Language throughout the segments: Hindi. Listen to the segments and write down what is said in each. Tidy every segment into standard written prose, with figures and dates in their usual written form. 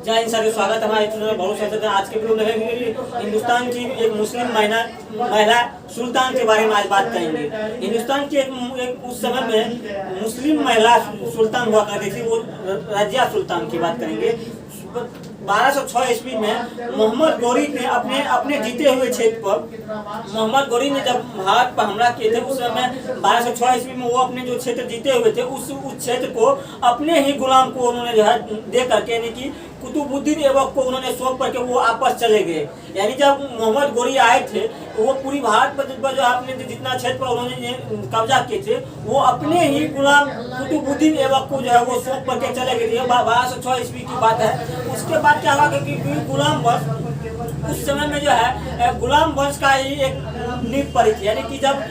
जय हिंद सर, स्वागत है हमारे चैनल बहुत स्वागत है। आज के वीडियो में हिंदुस्तान की एक मुस्लिम महिला सुल्तान के बारे में आज बात करेंगे। हिंदुस्तान की एक उस समय में मुस्लिम महिला सुल्तान हुआ करती थी, वो रजिया सुल्तान की बात करेंगे। 1206 ईस्वी में मोहम्मद गौरी ने अपने जीते हुए क्षेत्र पर मोहम्मद गौरी ने जब भारत पर हमला किए थे, उस समय 1206 ईस्वी में वो अपने जो क्षेत्र जीते हुए थे उस क्षेत्र को अपने ही गुलाम को उन्होंने जो है दे करके, यानी कि कुतुबुद्दीन ऐबक को उन्होंने सौंप करके वो वापस चले गए। यानी जब मोहम्मद गौरी आए थे तो वो पूरी भारत पर जो आपने जितना क्षेत्र पर उन्होंने कब्जा किए थे वो अपने ही गुलाम कुतुबुद्दीन ऐबक को जो है वो सौंप करके चले गए। 1206 ईस्वी की बात है। उसके बाद क्या हुआ कि गुलाम वंश उस समय में जो है गुलाम वंश का ही एक नींव पड़ी थी। यानी कि जब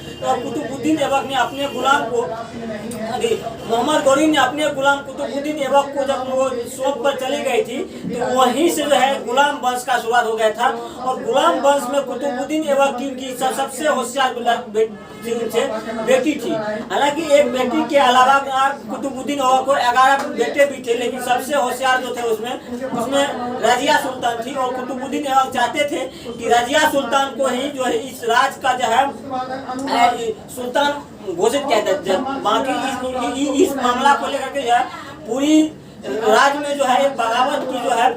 कुतुबुद्दीन ऐबक ने अपने गुलाम को मोहम्मद गौरी ने अपने गुलाम कुतुबुद्दीन ऐबक को जब वो सौंप पर चली गई थी तो वहीं से जो है गुलाम वंश का शुरुआत हो गया था। और गुलाम वंश में कुतुबुद्दीन ऐबक की सबसे होशियार बेटी थी। हालांकि एक बेटी के अलावा कुतुबुद्दीन ऐबक को 11 बेटे भी थे, लेकिन सबसे होशियार जो थे उसमें रजिया सुल्तान थी। और कुतुबुद्दीन ऐबक चाहते थे कि रजिया सुल्तान को ही जो है इस राज का जो है सुल्तान घोषित किया था। बाकी इस मामला को लेकर के जो है पूरी राज्य में जो है एक बगावत की जो है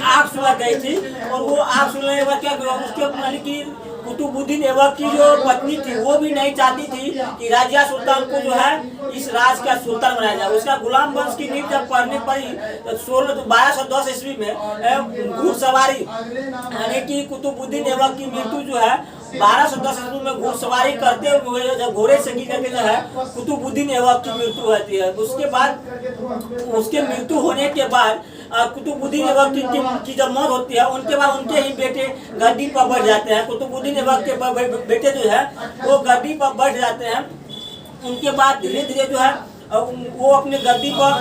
आग सुलग गई थी। और वो आग सुलगने के बाद क्या हुआ, उसके मानी कि कुतुबुद्दीन ऐबक की जो पत्नी थी वो भी नहीं चाहती थी कि रजिया सुल्तान को जो है इस राज का सुल्तान बनाया जाए। उसका गुलाम वंश की नींव जब पढ़ने पड़ी तो 1210 ईस्वी में घुड़सवारी, यानी कि कुतुबुद्दीन ऐबक की मृत्यु जो है 1210 ईस्वी में घुड़सवारी करते हुए जब घोड़े से गिर करके जो है कुतुबुद्दीन ऐबक की मृत्यु होती है। उसके बाद उसके मृत्यु होने के बाद कुतुबुद्दीन ऐबक की जब मौत होती है, उनके बाद उनके ही बेटे गद्दी पर बैठ जाते हैं। कुतुबुद्दीन ऐबक के बेटे जो है वो गद्दी पर बैठ जाते हैं। उनके बाद धीरे धीरे जो है वो अपने गद्दी पर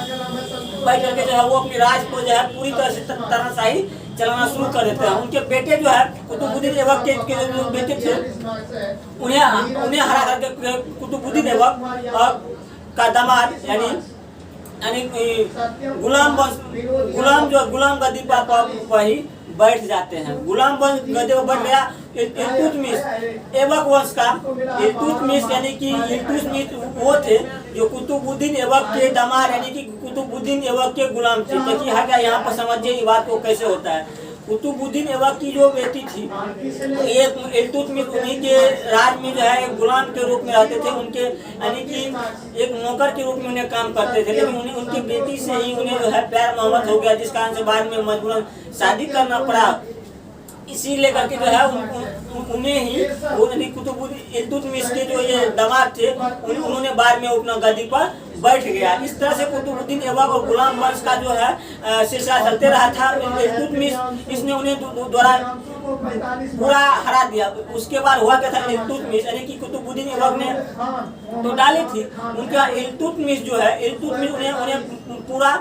बैठ करके जो है वो अपने राज को जो है पूरी तरह से तानाशाही चलाना शुरू कर देते हैं। उनके बेटे जो है कुतुबुद्दीन ऐबक के जो बेटे थे उन्हें हरा करके कुतुबुद्दीन ऐबक का दामाद यानी गुलाम गद्दी पर ही बैठ जाते हैं। गुलाम वंश गद्दी पर बैठ गया इल्तुतमिश ऐबक वंश का। इल्तुतमिश यानी कि इल्तुतमिश वो थे जो कुतुबुद्दीन ऐबक के दामाद यानी कि कुतुबुद्दीन ऐबक के गुलाम थे। देखिए हर यहाँ पर समझिए ये बात को कैसे होता है। कुतुबुद्दीन ऐबक की जो बेटी थी ये इल्तुतमिश उन्हीं के राज में जो है एक गुलाम के रूप में रहते थे। उनके यानी कि एक नौकर के रूप में उन्हें काम करते थे, लेकिन उनकी बेटी से ही उन्हें जो है प्यार मोहब्बत हो गया, जिस कारण से बाद में मजबूरन शादी करना पड़ा। इसी लेकर के जो है उन्हें ही कुतुबुद्दीन इल्तुतमिश के जो ये दामाद थे उन्होंने बाद में अपना गद्दी पर बैठ गया। इस तरह से कुतुबुद्दीन ऐबक और गुलाम वंश का जो है सिलसिला चलते रहा था। इल्तुतमिश इसने उन्हें द्वारा पूरा हरा दिया। उसके बाद हुआ क्या था, इल्तुतमिश यानी कि कुतुबुद्दीन ऐबक ने तो डाली थी उनका इल्तुतमिश जो है इल्तुतमिश उन्हें पूरा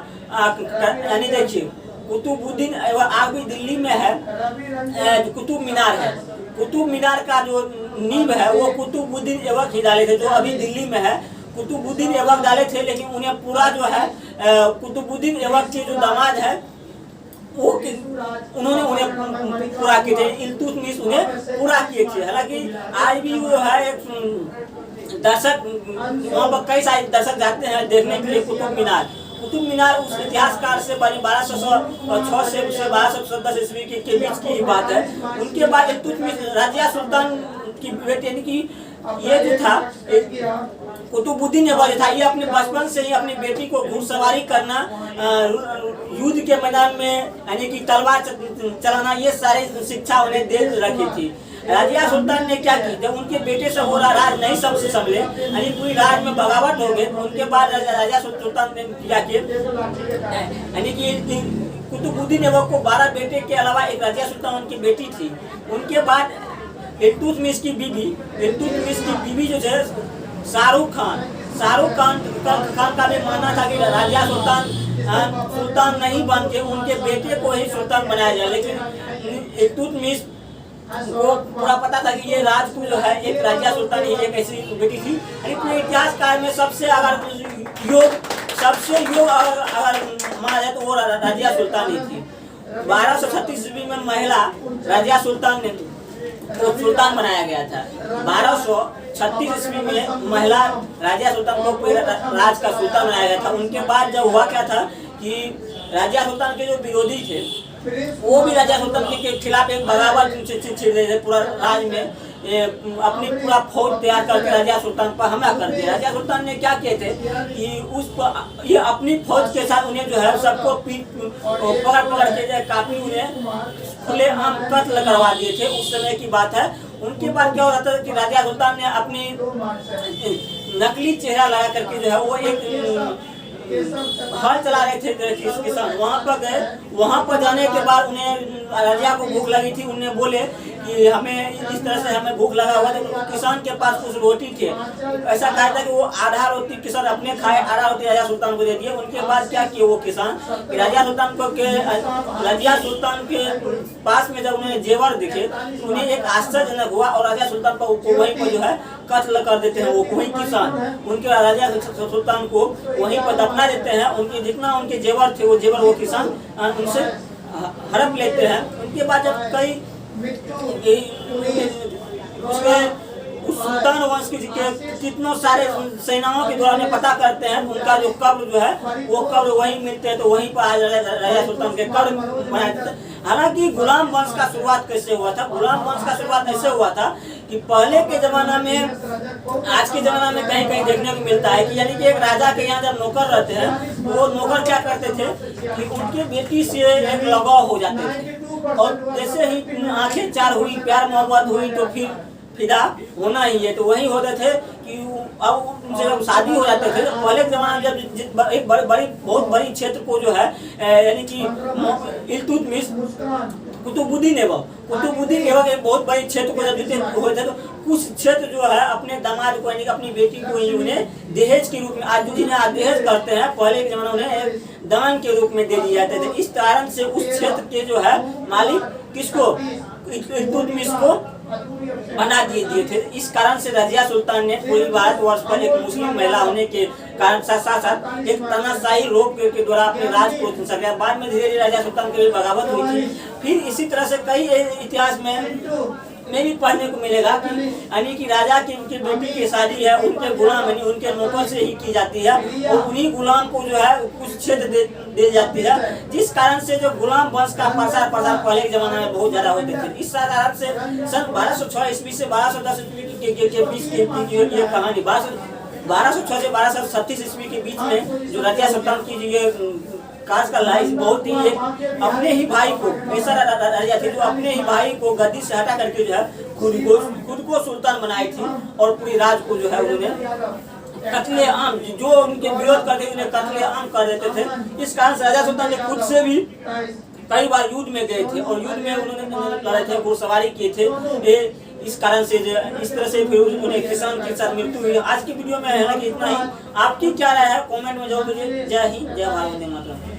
यानी देखिए कुतुबुद्दीन ऐबक आज भी दिल्ली में है, कुतुब मीनार है। कुतुब मीनार का जो नींव है वो कुतुबुद्दीन ऐबक ही डाले थे, जो अभी दिल्ली में है। कुतुबुद्दीन ऐबक डाले थे, लेकिन उन्हें पूरा जो है कुतुबुद्दीन ऐबक के जो दामाद है वो उन्होंने उन्हें पूरा किए थे। इल्तुतमिश उन्हें पूरा किए थे। हालांकि आज भी वो है एक दर्शक वहाँ पर कई सारे दर्शक जाते हैं देखने के लिए कुतुब मीनार। कुतुब मीनार उस इतिहासकार से बनी 1206 से 1210 ईस्वी के बीच की बात है। उनके बाद इल्तुतमिश रजिया सुल्तान की बेटी यानी कि ये जो था कुतुबुद्दीन ऐबक था, ये अपने बचपन से ही अपनी बेटी को घुड़सवारी करना, युद्ध के मैदान में यानी कि तलवार चलाना, ये सारी शिक्षा उन्हें दे रखी थी। रजिया सुल्तान ने क्या की, जब उनके बेटे से हो रहा राज नहीं संभले यानी पूरी राज में बगावत हो गई, उनके बाद रजिया सुल्तान ने क्या किया यानी कि कुतुबुद्दीन ऐबक को 12 बेटे के अलावा एक रजिया सुल्तान उनकी बेटी थी। उनके बाद इल्तुतमिश की बीवी जो है शाहरुख खान का भी मानना था कि रजिया सुल्तान नहीं बन के उनके बेटे को ही सुल्तान बनाया जाए। लेकिन इल्तुतमिश को पूरा पता था कि ये राजपूत जो है एक रजिया सुल्तान ही एक ऐसी बेटी थी। पूरे इतिहास काल में सबसे योग अगर माना जाए तो वो रजिया सुल्तान ही थी। 1236 ईस्वी में महिला रजिया सुल्तान ने को सुल्तान बनाया गया था। 1236 ईस्वी में महिला रजिया सुल्तान को राज का सुल्तान बनाया गया था। उनके बाद जब हुआ क्या था कि रजिया सुल्तान के जो विरोधी थे वो भी रजिया सुल्तान के खिलाफ एक बगावत छिड़ रहे थे। पूरा राज में अपनी पूरा फौज तैयार करके रजिया सुल्तान पर हमला कर दिया। रजिया सुल्तान ने क्या किए थे कि ये अपनी फौज के साथ उन्हें जो है सबको पकड़ पकड़ के काफी उन्हें खुलेआम कत्ल करवा दिए थे। उस समय की बात है। उनके बाद क्या हो रहा था कि रजिया सुल्तान ने अपनी नकली चेहरा लगा करके जो है वो एक हल चला रहे थे किसान। वहाँ पर गए। वहाँ पर जाने के बाद उन्हें रजिया को भूख लगी थी। उन्हें बोले कि हमें इस तरह से हमें भूख लगा हुआ था। तो किसान के पास कुछ रोटी थे। ऐसा कहा था कि वो आधा रोटी किसान अपने खाए, आधा रोटी रजिया सुल्तान को दे दिए। उनके बाद क्या किए वो किसान रजिया सुल्तान को रजिया सुल्तान के पास में जब उन्हें जेवर दिखे उन्हें एक आश्चर्यजनक हुआ और रजिया सुल्तान को वहीं पर जो है कत्ल कर देते हैं। वो वही किसान उनके रजिया सुल्तान को वहीं पर दफना देते हैं। उनके जितना उनके जेवर थे वो जेवर वो किसान उनसे हड़प लेते हैं। उनके बाद जब कई उस सुल्तान वंश के कितनों सारे सेनाओं के द्वारा पता करते हैं उनका जो कब्र जो है वो कब्र वहीं मिलते हैं। तो वहीं पर आज रजिया सुल्तान के कब्र बनाए जाते हैं। हालांकि गुलाम वंश का शुरुआत कैसे हुआ था? गुलाम वंश का शुरुआत ऐसे हुआ था कि पहले के जमाना में, आज के जमाना में कहीं कहीं देखने को मिलता है कि यानी कि एक राजा के यहाँ जब नौकर रहते हैं वो नौकर क्या करते थे कि उनके बेटी से एक लगाव हो जाते थे और जैसे ही आंखें चार हुई, प्यार मोहब्बत हुई तो फिर फिदा होना ही है। तो वही होते थे कि अब उनसे जब शादी हो जाते थे तो पहले के जमाने में जब एक बहुत बड़ी क्षेत्र को जो है यानी कि इल्तुतमिश कुतुबुद्दीन ऐबक एक बहुत बड़ी क्षेत्र को जब जीते हुए थे तो कुछ क्षेत्र जो है अपने दामाद को यानी कि अपनी बेटी को ही उन्हें दहेज के रूप में, आज जिन्हें दहेज करते हैं, पहले के जमाने उन्हें एक दान के रूप में दे दिए जाते थे। इस कारण से उस क्षेत्र के जो है मालिक किसको, इल्तुतमिश को बना दिए थे। इस कारण से रजिया सुल्तान ने पूरी भारतवर्ष पर एक मुस्लिम महिला होने के कारण साथ साथ एक तानाशाही रोग के द्वारा अपने राज को चुन सके। बाद में धीरे धीरे रजिया सुल्तान की बगावत हुई थी। फिर इसी तरह से कई इतिहास में भी पढ़ने को मिलेगा कि यानी कि राजा की उनकी बेटी की शादी है उनके गुलाम यानी उनके नौकर से ही की जाती है और उन्हीं गुलाम को जो है कुछ क्षेत्र दे जाती है। जिस कारण से जो गुलाम वंश का प्रसार पहले के जमाने में बहुत ज्यादा होते थे। इस कारण से सन 1206 ईस्वी से 1210 ईस्वी के बीच की ये कहानी 1206 से 1237 ईस्वी के बीच में जो रजिया सुल्तान की ये काज का लाइफ बहुत ही एक अपने ही भाई को ऐसा रजिया थी जो अपने ही भाई को गद्दी से हटा करके जो है खुद को सुल्तान बनाई थी और पूरी राज को जो है उन्होंने कत्ले आम जो उनके विरोध करते उन्हें कत्ले आम कर देते थे। इस कारण से रजिया सुल्तान ने खुद से भी कई बार युद्ध में गए थे और युद्ध में उन्होंने लड़े थे, घुड़सवारी किए थे। इस कारण से इस तरह से फिर उन्हें किसान के साथ मृत्यु हुई। आज की वीडियो में है ना कि इतना ही। आपकी क्या राय है कमेंट में जरूर दीजिए। जय हिंद, जय भारत, वंदे मातरम।